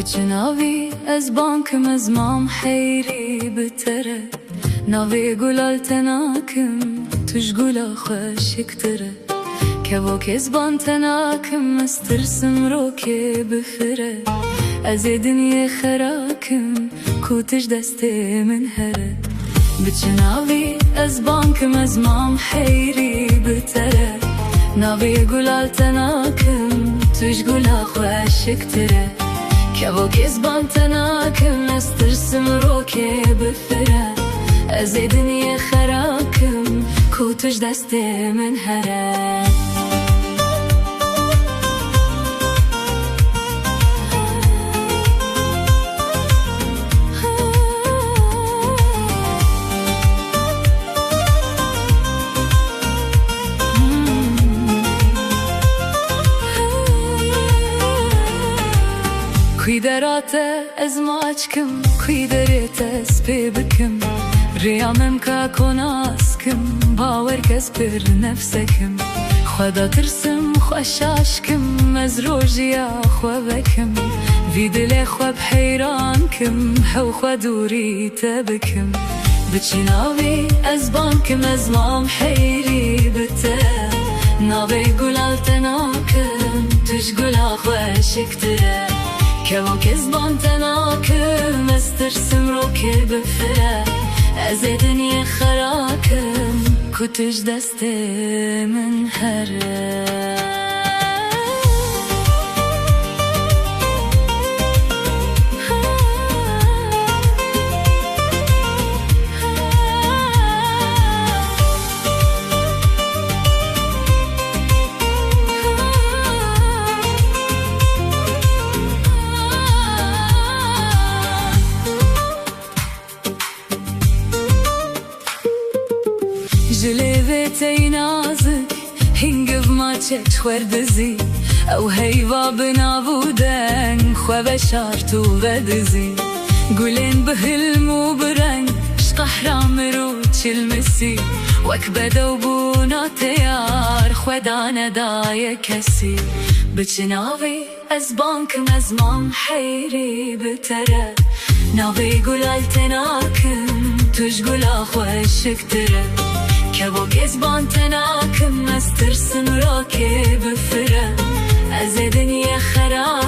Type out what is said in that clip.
بچناوی از بانکم از مام حیری بتره ناوی گلال تناکم توش گلا خوشکتره که با کزبان تناکم از ترسم رو که بفره از دنیا خراکم کوتش دست من هره بچناوی از بانکم از مام حیری بتره ناوی گلال تناکم توش گلا خوشکتره که با کزبان تناکم از ترسم رو که بفره از دنیا خراکم کوتش دست من هره کوی دراته از ماچکم کوی درته سپی بکم ریامم که کناسکم باور کس پر نفسکم خدا ترسم خوشاشکم از روژیا خو بکم وی دل خو بحیران کم حو خو دوری تبکم بچناوی از بانکم از مام حیری بته ناوی گلال تناکم توش گلا خوشکتره که با کزبان تناکم از ترسم رو که بفره از دنیا خراکم کتش دست من هره جلوی نازک هنگف ما چش وردزی او هیوا بنابودن خو بشار تو بدزی گلین بهلم و برنگ عشق حرام رو چلمسی وک بدو بونا تیار خدا ندای کسی بچناوی از بانکم از مام حیری بتره ناوی گلال تناکم توش گلا خوشکتره که با کزبان تناکم از ترسم را که بفره از دنیا خراب